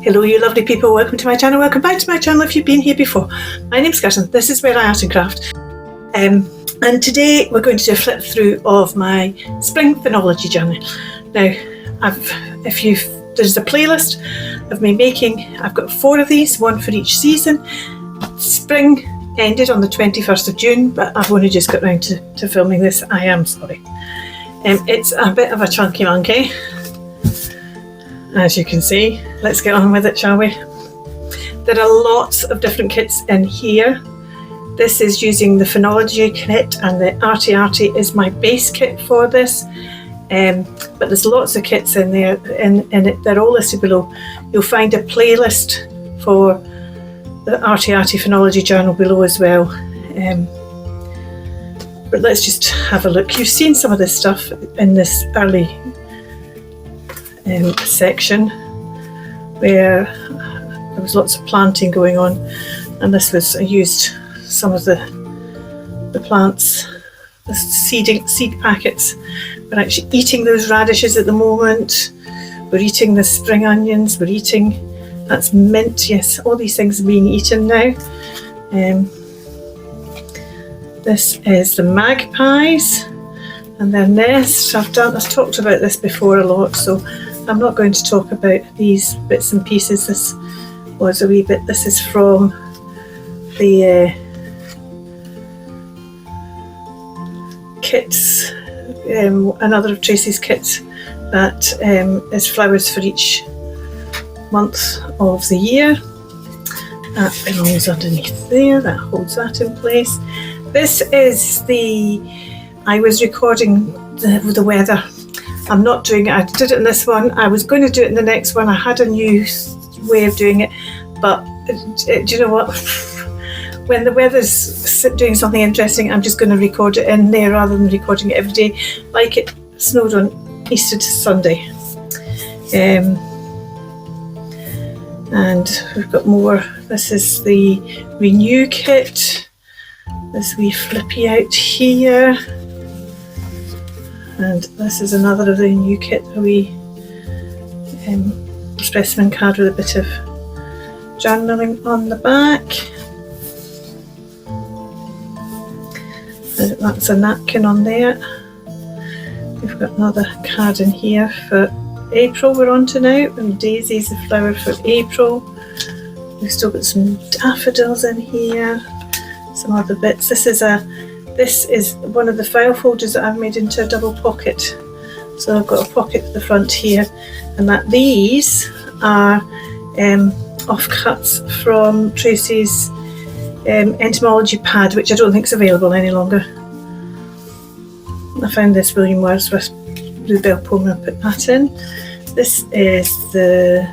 Hello you lovely people, welcome to my channel, welcome back to my channel if you've been here before. My name's Kirsten, this is where I art and craft. And today we're going to do a flip through of my Spring Phenology Journal. Now, there's a playlist of me making, I've got 4 of these, one for each season. Spring ended on the 21st of June, but I've only just got round to filming this, I am sorry. It's a bit of a chunky monkey, as you can see. Let's get on with it, shall we? There are lots of different kits in here. This is using the Phenology kit, and the Arty Arty is my base kit for this. But there's lots of kits in there, in it. They're all listed below. You'll find a playlist for the Arty Arty Phenology Journal below as well. But let's just have a look. You've seen some of this stuff in this early section where there was lots of planting going on, and this was, I used some of the plants, the seed packets. We're actually eating those radishes at the moment. We're eating the spring onions, we're eating, that's mint, yes, all these things are being eaten now. This is the magpies and their nests. I've talked about this before a lot, so I'm not going to talk about these bits and pieces. This was a wee bit, this is from the kits, another of Tracy's kits that is flowers for each month of the year. That belongs underneath there, that holds that in place. This is I was recording the weather. I'm not doing it, I did it in this one, I was going to do it in the next one. I had a new way of doing it, but do you know what? When the weather's doing something interesting, I'm just going to record it in there rather than recording it every day, like it snowed on Easter to Sunday. And we've got more. This is the Renew kit. This wee flippy out here. And this is another of the Renew kit, a wee specimen card with a bit of journaling on the back. That's a napkin on there. We've got another card in here for April we're on to now, and Daisy's the flower for April. We've still got some daffodils in here, some other bits. This is one of the file folders that I've made into a double pocket. So I've got a pocket at the front here, and these are offcuts from Tracy's entomology pad, which I don't think is available any longer. I found this William Wordsworth Bluebell poem and I put that in. This is is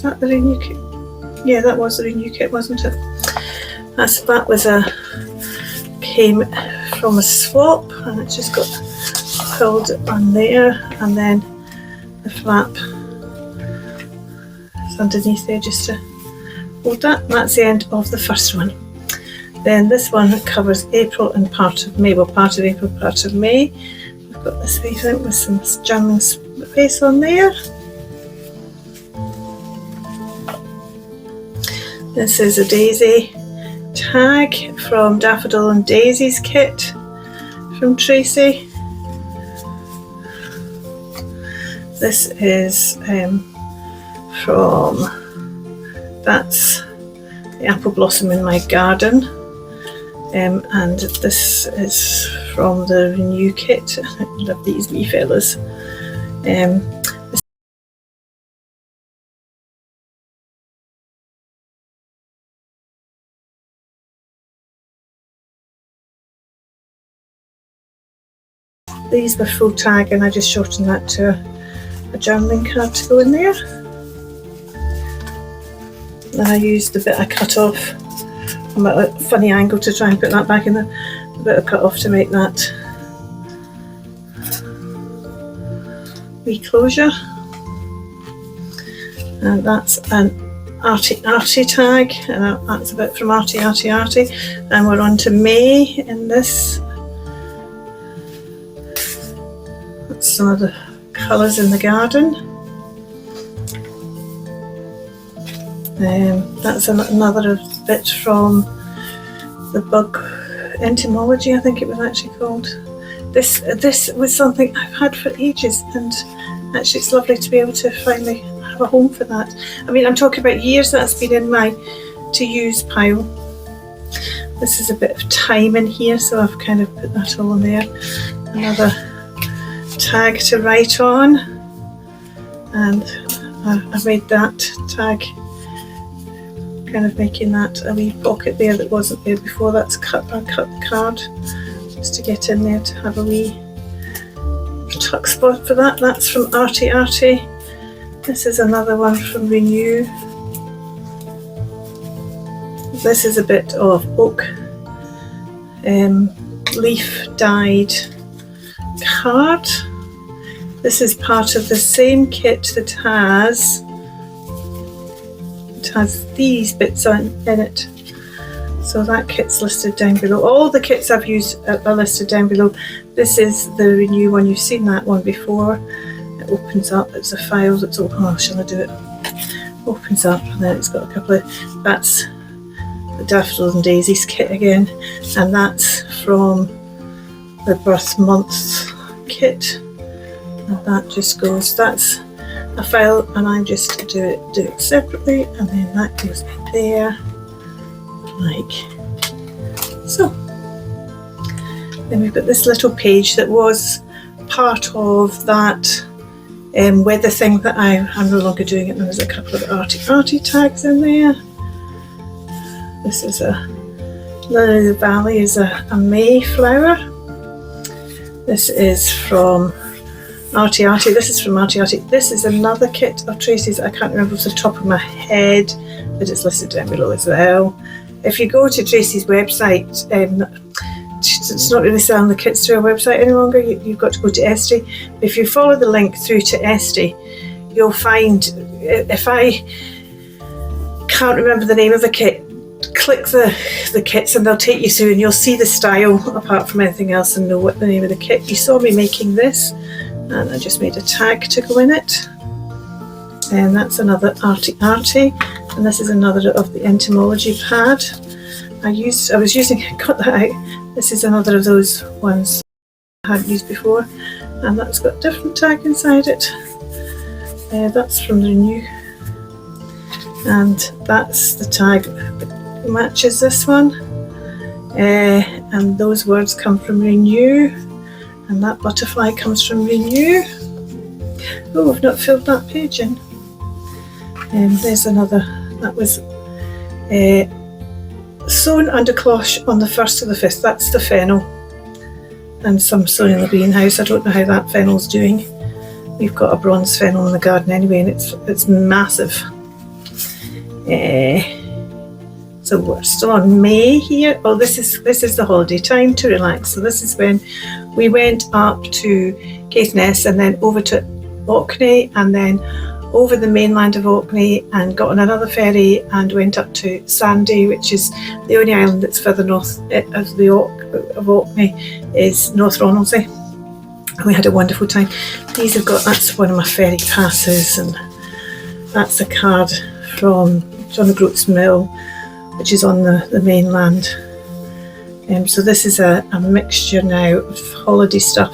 that the Renew kit? Yeah, that was the Renew kit, wasn't it? Came from a swap, and it just got pulled on there, and then the flap is underneath there just to hold that. That's the end of the first one. Then this one covers April and part of May, well, part of April, part of May. We've got this wee thing with some journaling space on there. This is a daisy tag from Daffodils and Daisy's kit from Tracy. This is that's the apple blossom in my garden. And this is from the Renew kit. I love these wee fellas. These were full tag, and I just shortened that to a journaling card to go in there. And I used the bit I cut off. I'm at a funny angle to try and put that back in the bit I cut off to make that wee closure. And that's an Arty Arty tag, and that's a bit from Arty Arty Arty. And we're on to May in this. That's some of the colours in the garden. That's another bit from the bug entomology, I think it was actually called. This was something I've had for ages, and actually it's lovely to be able to finally have a home for that. I mean, I'm talking about years that's been in my to use pile. This is a bit of thyme in here, so I've kind of put that all in there. Another tag to write on, and I made that tag, kind of making that a wee pocket there that wasn't there before. That's I cut the card just to get in there to have a wee tuck spot for that. That's from Arty Arty. This is another one from Renew. This is a bit of oak leaf dyed card. This is part of the same kit that has these bits in it. So that kit's listed down below. All the kits I've used are listed down below. This is the Renew one. You've seen that one before. It opens up. It's a file that's open. Oh, shall I do it? Opens up, and then it's got a couple of. That's the Daffodils and Daisies kit again, and that's from the birth month kit. And that just goes. That's a file, and I just do it separately, and then that goes in there. Like so. Then we've got this little page that was part of that weather thing that I'm no longer doing it, and there's a couple of Arty Arty tags in there. This is Lily of the Valley is a Mayflower. This is from Arty Arty. This is from Arty Arty. This is another kit of Tracy's. I can't remember off the top of my head, but it's listed down below as well. If you go to Tracy's website, it's not really selling the kits through our website any longer. You've got to go to Esty. If you follow the link through to Esty, you'll find, if I can't remember the name of the kit, click the kits and they'll take you through, and you'll see the style apart from anything else and know what the name of the kit. You saw me making this, and I just made a tag to go in it. And that's another Arty Arty, and this is another of the entomology pad. I was using, cut that out. This is another of those ones I hadn't used before, and that's got a different tag inside it. That's from the Renew, and that's the tag that matches this one. And those words come from Renew, and that butterfly comes from Renew. Oh, I've not filled that page in. There's another, that was sewn under cloche on the 1st of the 5th. That's the fennel, and some sewn in the greenhouse. I don't know how that fennel's doing. We've got a bronze fennel in the garden anyway, and it's massive. So we're still on May here. Oh, this is the holiday time to relax. So this is when we went up to Caithness and then over to Orkney, and then over the mainland of Orkney, and got on another ferry and went up to Sandy, which is the only island that's further north of Orkney, is North Ronaldsay. And we had a wonderful time. That's one of my ferry passes, and that's a card from John O'Groats Mill, which is on the mainland. So this is a mixture now of holiday stuff.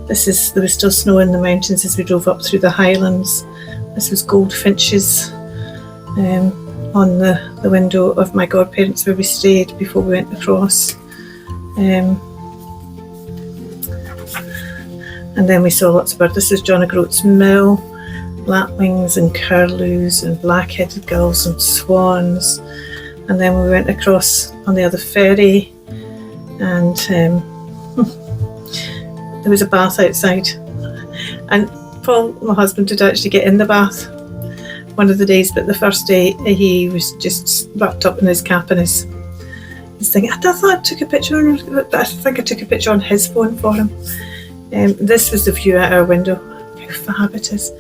There was still snow in the mountains as we drove up through the Highlands. This was goldfinches on the window of my godparents where we stayed before we went across. And then we saw lots of birds. This is John O'Groats Mill, lapwings and curlews and black-headed gulls and swans. And then we went across on the other ferry, and there was a bath outside, and Paul, my husband, did actually get in the bath one of the days, but the first day he was just wrapped up in his cap and his thing. I thought I took a picture on him, but I think I took a picture on his phone for him. This was the view out our window. How fab it is.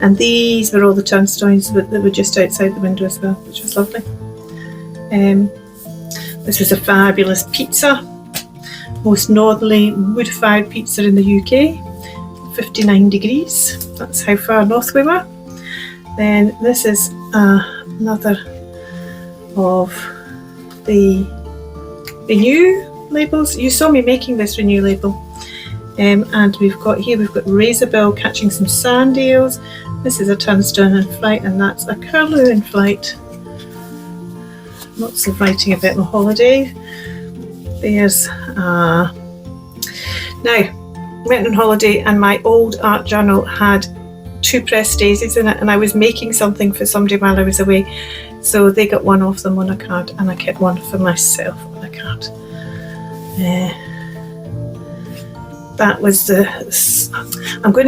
And these were all the turnstones that were just outside the window as well, which was lovely. This was a fabulous pizza, most northerly wood-fired pizza in the UK, 59 degrees, that's how far north we were. Then this is a another of the Renew labels. You saw me making this Renew label. And we've got Razorbill catching some sand eels. This is a turnstone in flight, and that's a curlew in flight. Lots of writing about my holiday. There's now, I went on holiday and my old art journal had 2 pressed daisies in it, and I was making something for somebody while I was away, so they got one of them on a card and I kept one for myself on a card. That was the. I'm going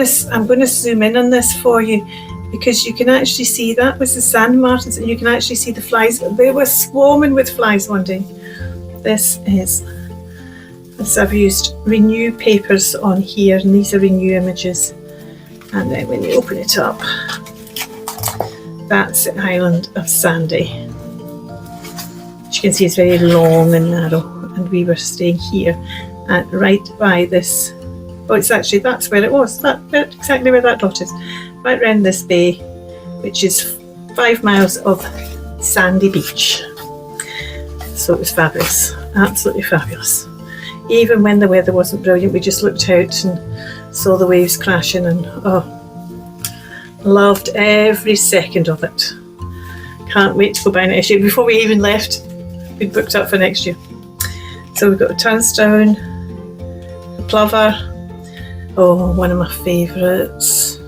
to zoom in on this for you, because you can actually see that was the sand martins, and you can actually see the flies. They were swarming with flies one day. This I've used Renew papers on here, and these are Renew images. And then when you open it up, that's the island of Sandy. As you can see, it's very long and narrow, and we were staying here, and right by this. Oh, it's actually, that's where it was. Exactly where that dot is. Right around this bay, which is 5 miles of sandy beach. So it was fabulous, absolutely fabulous. Even when the weather wasn't brilliant, we just looked out and saw the waves crashing, and loved every second of it. Can't wait to go by next year. Before we even left, we'd booked up for next year. So we've got a turnstone, a plover, one of my favourites,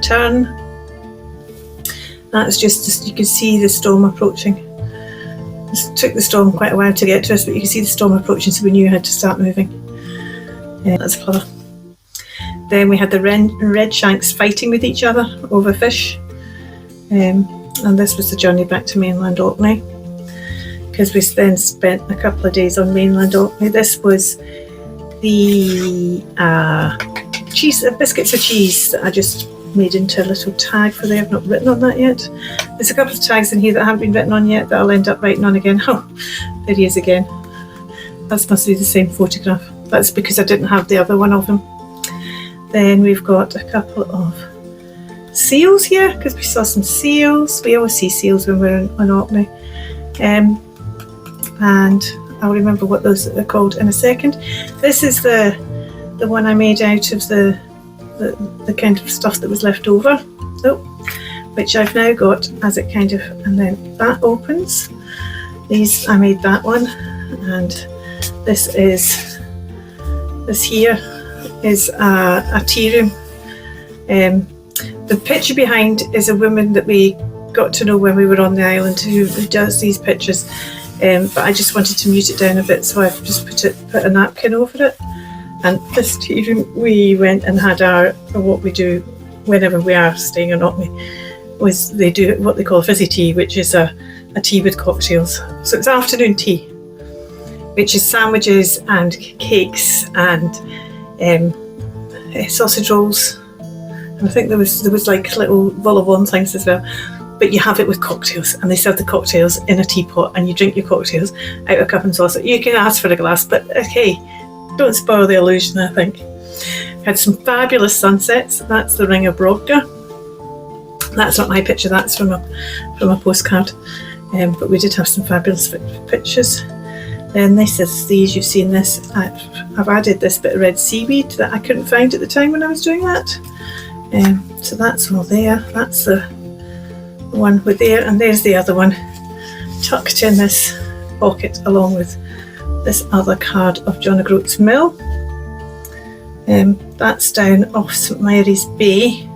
tern. That's just, you can see the storm approaching. It took the storm quite a while to get to us, but you can see the storm approaching, so we knew how to start moving. That's a plover. Then we had the red shanks fighting with each other over fish. And this was the journey back to mainland Orkney, because we then spent a couple of days on mainland Orkney. This was the biscuits of cheese that I just made into a little tag for there. I've not written on that yet. There's a couple of tags in here that haven't been written on yet that I'll end up writing on again. Oh, there he is again. That must be the same photograph. That's because I didn't have the other one of him. Then we've got a couple of seals here, because we saw some seals. We always see seals when we're on Orkney. And I'll remember what those are called in a second. This is the one I made out of the kind of stuff that was left over, which I've now got as it kind of, and then that opens. I made that one, and this here is a tea room. The picture behind is a woman that we got to know when we were on the island who does these pictures, but I just wanted to mute it down a bit, so I've just put a napkin over it. And this tea room, we went and had what we do whenever we are staying in Orkney, was they do what they call fizzy tea, which is a tea with cocktails. So it's afternoon tea, which is sandwiches and cakes and sausage rolls. And I think there was like little vol au vent things as well. But you have it with cocktails, and they serve the cocktails in a teapot, and you drink your cocktails out of a cup and saucer. You can ask for a glass, but hey, don't spoil the illusion, I think. Had some fabulous sunsets. That's the Ring of Brodgar. That's not my picture, that's from a postcard. But we did have some fabulous pictures. Then this is these, you've seen this. I've added this bit of red seaweed that I couldn't find at the time when I was doing that. So that's all there. That's the one with there, and there's the other one tucked in this pocket along with this other card of John O'Groats Mill. That's down off St Mary's Bay.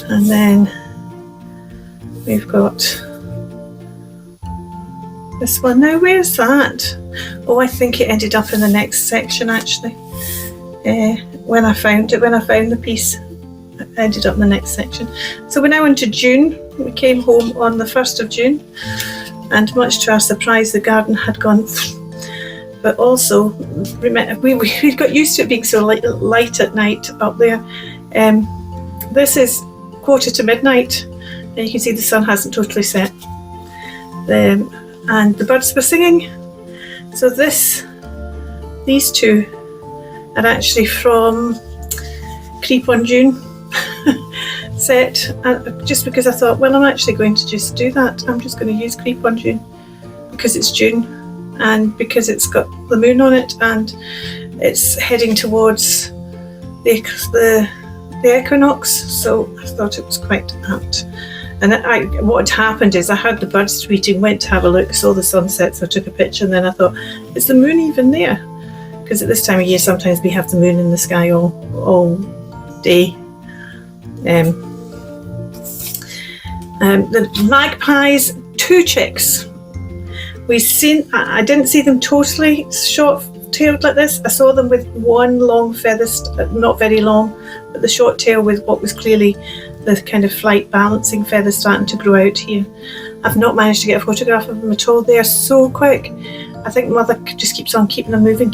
And then we've got this one. Now, where's that? Oh, I think it ended up in the next section actually. When I found the piece, it ended up in the next section. So we're now into June. We came home on the 1st of June. And much to our surprise, the garden had gone. But also, we got used to it being so light at night up there. This is 1:45, and you can see the sun hasn't totally set. And the birds were singing. So these two are actually from Creep on June. set, just because I thought, well, I'm actually going to just do that. I'm just going to use Creep on June because it's June and because it's got the moon on it and it's heading towards the equinox, so I thought it was quite apt. And what had happened is I heard the birds tweeting, went to have a look, saw the sunset, so I took a picture, and then I thought, is the moon even there? Because at this time of year sometimes we have the moon in the sky all day. The magpies, 2 chicks. I didn't see them totally short-tailed like this. I saw them with one long feather, not very long, but the short tail with what was clearly the kind of flight balancing feathers starting to grow out here. I've not managed to get a photograph of them at all. They are so quick. I think Mother just keeps on keeping them moving.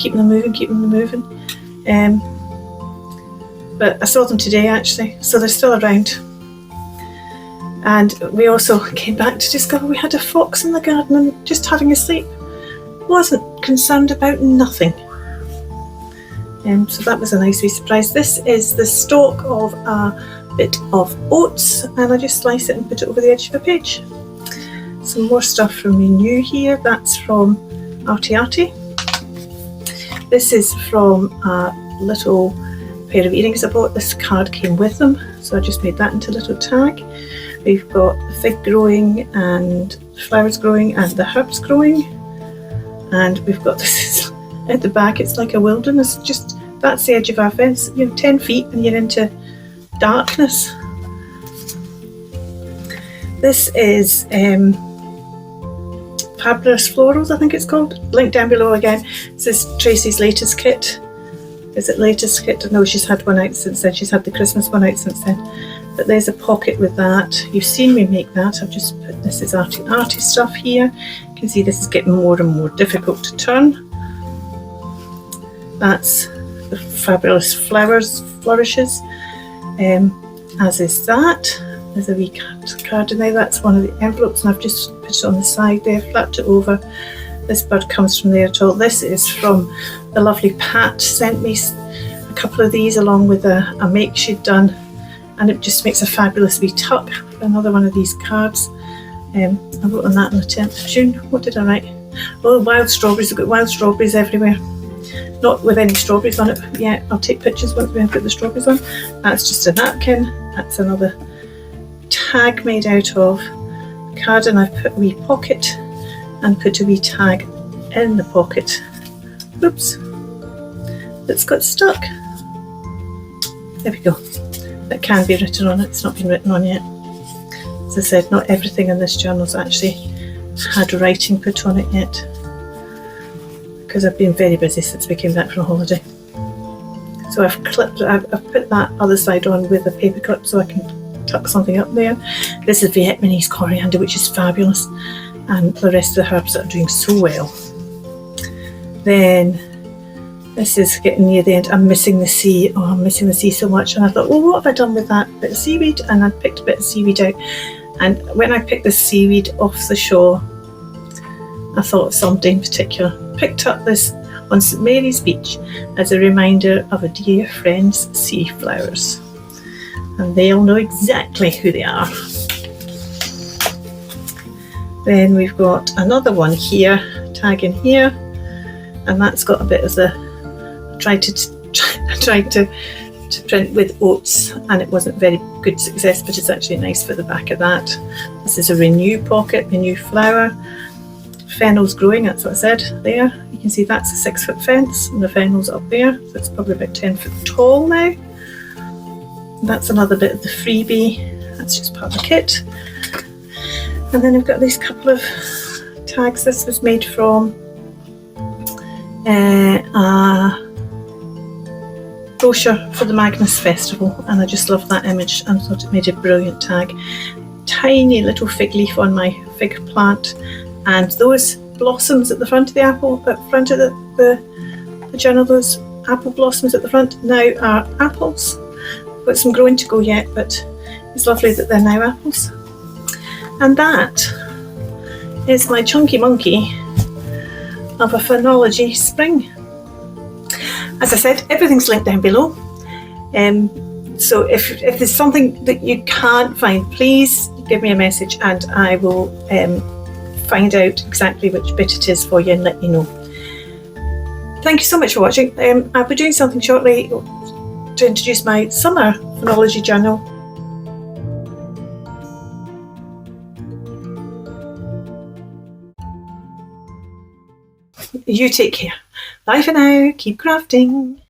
But I saw them today actually, so they're still around. And we also came back to discover we had a fox in the garden and just having a sleep. Wasn't concerned about nothing. So that was a nice wee surprise. This is the stalk of a bit of oats, and I just slice it and put it over the edge of a page. Some more stuff from Renew here. That's from Arty Arty. This is from a little pair of earrings I bought. This card came with them, so I just made that into a little tag. We've got the fig growing and the flowers growing and the herbs growing, and we've got this at the back. It's like a wilderness. Just that's the edge of our fence. 10 feet and you're into darkness. This is Fabulous Florals, I think it's called. Link down below again. This is Tracy's latest kit. Is it latest kit? No, she's had one out since then. She's had the Christmas one out since then. But there's a pocket with that. You've seen me make that. I've just put, this is Arty Arty stuff here. You can see this is getting more and more difficult to turn. That's the Fabulous Flourishes. As is that. There's a wee card in there. That's one of the envelopes, and I've just put it on the side there, flapped it over. This bird comes from there at all. This is from the lovely Pat, sent me a couple of these along with a make she'd done, and it just makes a fabulous wee tuck for another one of these cards. I wrote on that on the 10th of June. What did I write? Oh, wild strawberries. I've got wild strawberries everywhere. Not with any strawberries on it yet. I'll take pictures once we have got the strawberries on. That's just a napkin. That's another tag made out of a card, and I've put a wee pocket and put a wee tag in the pocket. Oops. That's got stuck. There we go. That can be written on it. It's not been written on yet. As I said, not everything in this journal's actually had writing put on it yet, because I've been very busy since we came back from holiday. So I've put that other side on with a paper clip so I can tuck something up there. This is Vietnamese coriander, which is fabulous, and the rest of the herbs that are doing so well. Then this is getting near the end. I'm missing the sea. Oh, I'm missing the sea so much. And I thought, well, what have I done with that bit of seaweed? And I picked a bit of seaweed out. And when I picked the seaweed off the shore, I thought of something in particular. Picked up this on St Mary's Beach as a reminder of a dear friend's sea flowers. And they'll know exactly who they are. Then we've got another one here, tag in here, and that's got a bit of the, I tried to print with oats, and it wasn't very good success, but it's actually nice for the back of that. This is a Renew pocket, Renew flower. Fennel's growing, that's what I said there. You can see that's a 6-foot fence, and the fennel's up there, so it's probably about 10 foot tall now. That's another bit of the freebie. That's just part of the kit. And then I've got these couple of tags. This was made from a brochure for the Magnus Festival, and I just loved that image and thought it made a brilliant tag. Tiny little fig leaf on my fig plant, and those blossoms at the front of the apple, at front of the journal, those apple blossoms at the front now are apples. Got some growing to go yet, but it's lovely that they're now apples. And that is my chunky monkey of a Phenology spring. As I said, everything's linked down below. So if there's something that you can't find, please give me a message and I will find out exactly which bit it is for you and let you know. Thank you so much for watching. I'll be doing something shortly to introduce my summer Phenology Journal. You take care. Bye for now. Keep crafting.